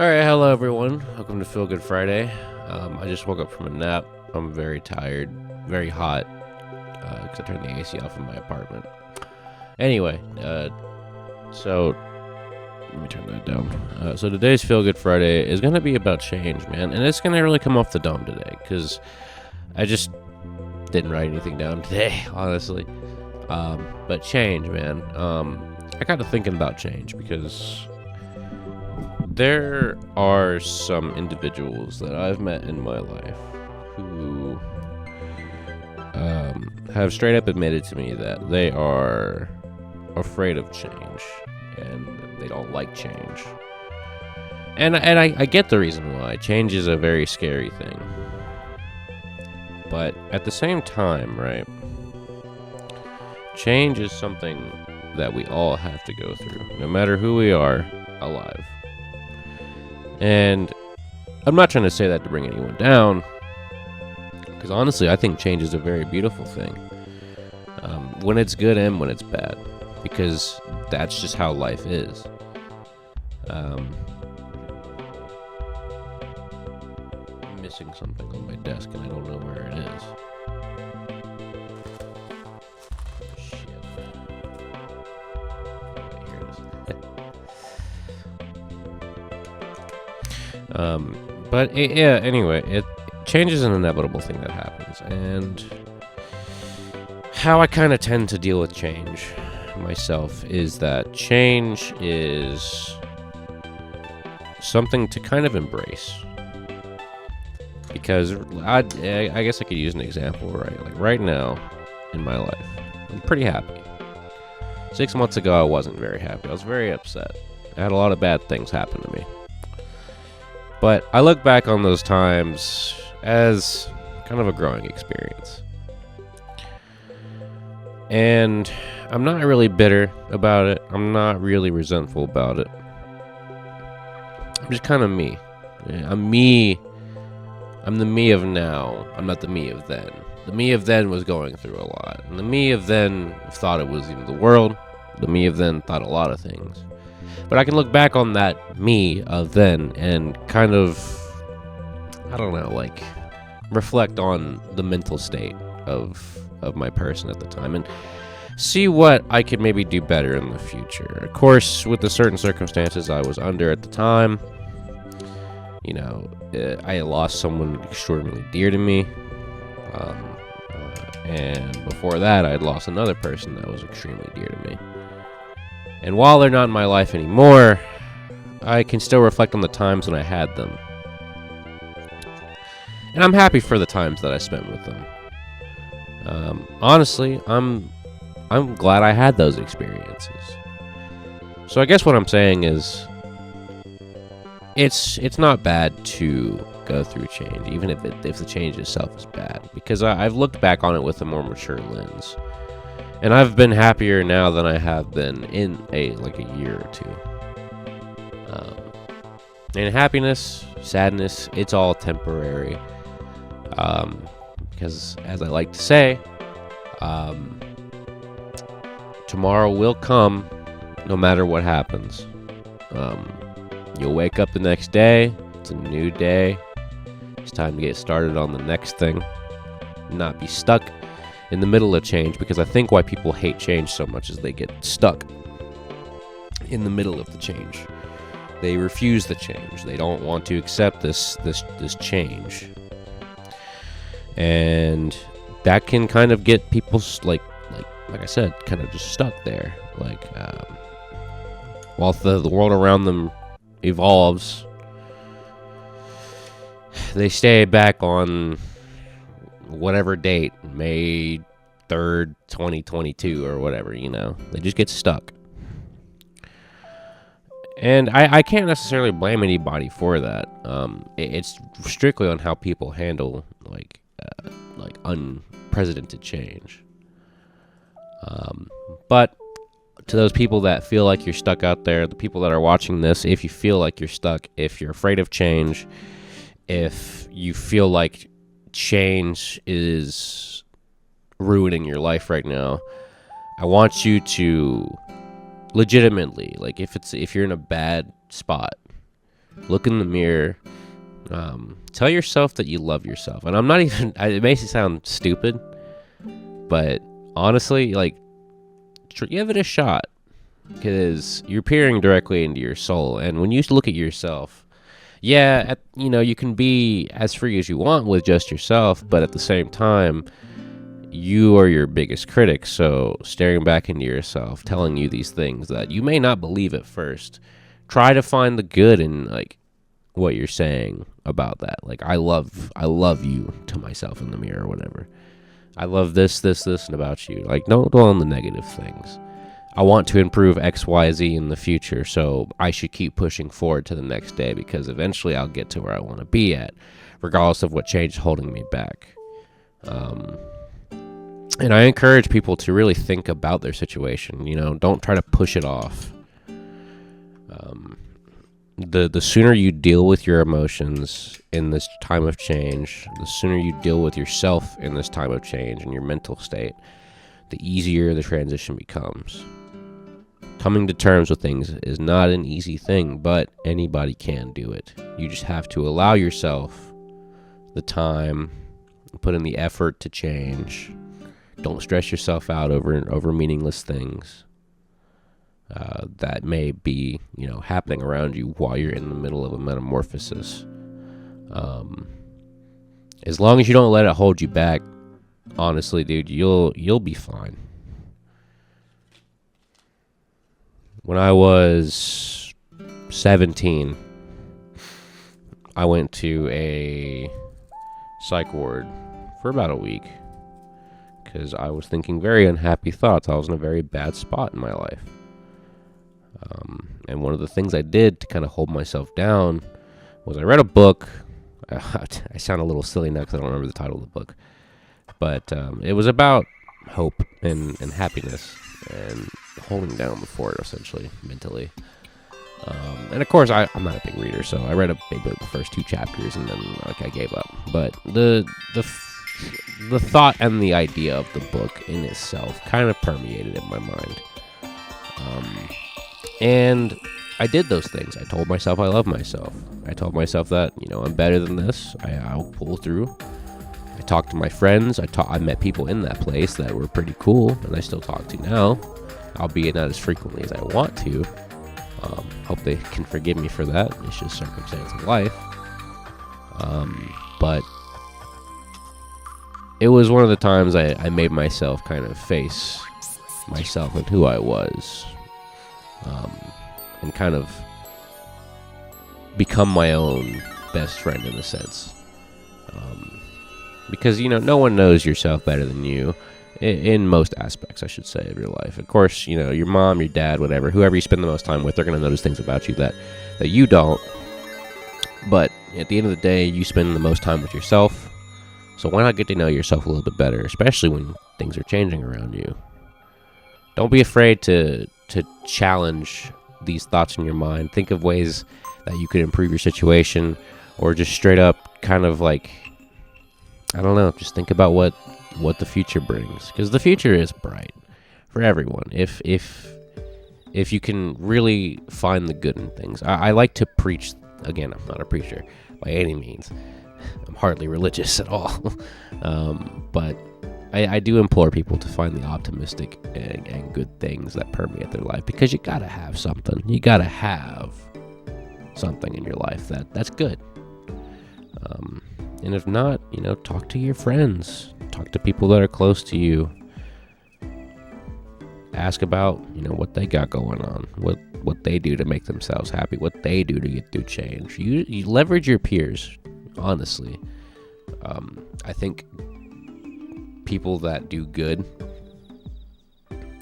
Alright, hello everyone. Welcome to Feel Good Friday. I just woke up from a nap. I'm very tired, very hot, because I turned the AC off in my apartment. Anyway, so let me turn that down. So today's Feel Good Friday is going to be about change, man. And it's going to really come off the dome today, because I just didn't write anything down today, honestly. But change, man. I got to thinking about change, because there are some individuals that I've met in my life who have straight up admitted to me that they are afraid of change and they don't like change. And I get the reason why. Change is a very scary thing. But at the same time, right, change is something that we all have to go through, no matter who we are alive. And I'm not trying to say that to bring anyone down, because honestly, I think change is a very beautiful thing. When it's good and when it's bad, because that's just how life is. I'm missing something on my desk and I don't know where it is. Shit. Okay, here it is. But yeah, anyway, change is an inevitable thing that happens, and how I kind of tend to deal with change myself is that change is something to kind of embrace. Because I guess I could use an example, right? Like right now in my life, I'm pretty happy. 6 months ago, I wasn't very happy. I was very upset. I had a lot of bad things happen to me. But I look back on those times as kind of a growing experience. And I'm not really bitter about it. I'm not really resentful about it. I'm just kind of me. I'm me. I'm the me of now. I'm not the me of then. The me of then was going through a lot. And the me of then thought it was the world. The me of then thought a lot of things. But I can look back on that me of then and kind of, I don't know, like reflect on the mental state of my person at the time and see what I could maybe do better in the future. Of course, with the certain circumstances I was under at the time, you know, I lost someone extraordinarily dear to me. And before that, I had lost another person that was extremely dear to me. And while they're not in my life anymore, I can still reflect on the times when I had them. And I'm happy for the times that I spent with them. Honestly, I'm glad I had those experiences. So I guess what I'm saying is, it's not bad to go through change, even if the change itself is bad, because I've looked back on it with a more mature lens. And I've been happier now than I have been in a year or two. And happiness, sadness, it's all temporary. Because as I like to say, tomorrow will come no matter what happens. You'll wake up the next day. It's a new day. It's time to get started on the next thing. Not be stuck in the middle of change, because I think why people hate change so much is they get stuck in the middle of the change. They refuse the change. They don't want to accept this change, and that can kind of get people like I said, kind of just stuck there. While the world around them evolves, they stay back on whatever date, May 3rd, 2022 or whatever, you know. They just get stuck. And I can't necessarily blame anybody for that. It's strictly on how people handle like unprecedented change. But to those people that feel like you're stuck out there, the people that are watching this, if you feel like you're stuck, if you're afraid of change, if you feel like change is ruining your life right now, I want you to legitimately, like, if you're in a bad spot, Look in the mirror. Tell yourself that you love yourself. And I'm not even, it makes it sound stupid, but honestly, like, give it a shot, because you're peering directly into your soul. And when you look at yourself, yeah, you can be as free as you want with just yourself, but at the same time, you are your biggest critic. So staring back into yourself, telling you these things that you may not believe at first, try to find the good in, like, what you're saying about that. Like, I love you to myself in the mirror or whatever. I love this, and about you. Like, don't dwell on the negative things. I want to improve X, Y, Z in the future, so I should keep pushing forward to the next day, because eventually I'll get to where I want to be at, regardless of what change is holding me back. And I encourage people to really think about their situation. Don't try to push it off. The sooner you deal with your emotions in this time of change, the sooner you deal with yourself in this time of change and your mental state, the easier the transition becomes. Coming to terms with things is not an easy thing, but anybody can do it. You just have to allow yourself the time, put in the effort to change. Don't stress yourself out over meaningless things that may be, happening around you while you're in the middle of a metamorphosis. As long as you don't let it hold you back, honestly, dude, you'll be fine. When I was 17, I went to a psych ward for about a week because I was thinking very unhappy thoughts. I was in a very bad spot in my life. And one of the things I did to kind of hold myself down was I read a book. I sound a little silly now because I don't remember the title of the book. But it was about hope and happiness and holding down the fort, essentially, mentally. And of course, I'm not a big reader, so I read maybe the first 2 chapters and then I gave up. But the thought and the idea of the book in itself kind of permeated in my mind. And I did those things. I told myself I love myself. I told myself that, I'm better than this. I'll pull through. I talked to my friends. I met people in that place that were pretty cool, and I still talk to now, albeit not as frequently as I want to. Hope they can forgive me for that. It's just circumstance of life. But it was one of the times I made myself kind of face myself and who I was. And kind of become my own best friend in a sense. Because, no one knows yourself better than you in most aspects, I should say, of your life. Of course, your mom, your dad, whatever, whoever you spend the most time with, they're going to notice things about you that you don't. But at the end of the day, you spend the most time with yourself. So why not get to know yourself a little bit better, especially when things are changing around you? Don't be afraid to challenge these thoughts in your mind. Think of ways that you could improve your situation, or just straight up kind of like, I don't know, just think about what the future brings, because the future is bright for everyone if you can really find the good in things. I like to preach. Again, I'm not a preacher by any means. I'm hardly religious at all. But I do implore people to find the optimistic and good things that permeate their life, because you gotta have something. You gotta have something in your life that's good. And if not, talk to your friends. Talk to people that are close to you. Ask about, what they got going on, what they do to make themselves happy, what they do to get through change. You leverage your peers, honestly. I think people that do good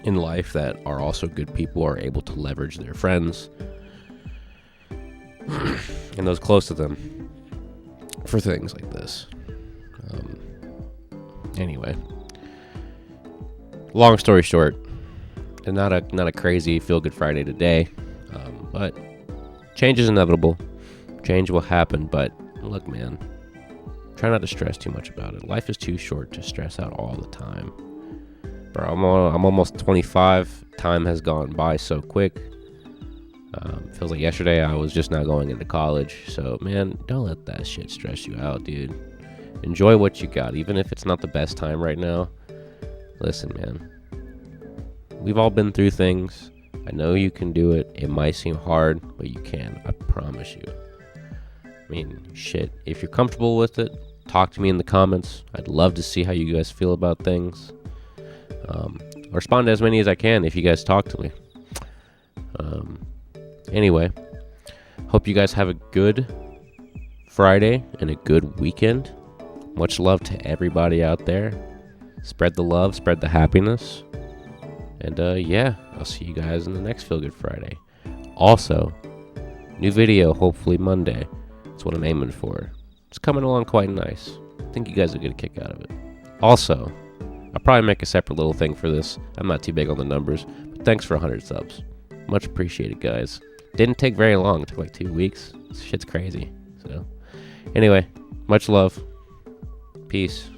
in life, that are also good people, are able to leverage their friends and those close to them for things like this. Anyway, long story short, and not a crazy feel-good Friday today, but change is inevitable. Change will happen, but look, man, try not to stress too much about it. Life is too short to stress out all the time. Bro, I'm almost 25. Time has gone by so quick. Feels like yesterday I was just now going into college. So, man, don't let that shit stress you out, dude. Enjoy what you got, even if it's not the best time right now. Listen, man. We've all been through things. I know you can do it. It might seem hard, but you can. I promise you. I mean, shit. If you're comfortable with it, talk to me in the comments. I'd love to see how you guys feel about things. I'll respond to as many as I can if you guys talk to me. Anyway, hope you guys have a good Friday and a good weekend. Much love to everybody out there. Spread the love, spread the happiness. And yeah, I'll see you guys in the next Feel Good Friday. Also, new video hopefully Monday. That's what I'm aiming for. It's coming along quite nice. I think you guys will get a kick out of it. Also, I'll probably make a separate little thing for this. I'm not too big on the numbers, but thanks for 100 subs. Much appreciated, guys. Didn't take very long. It took like 2 weeks. This shit's crazy. So, anyway, much love. Peace.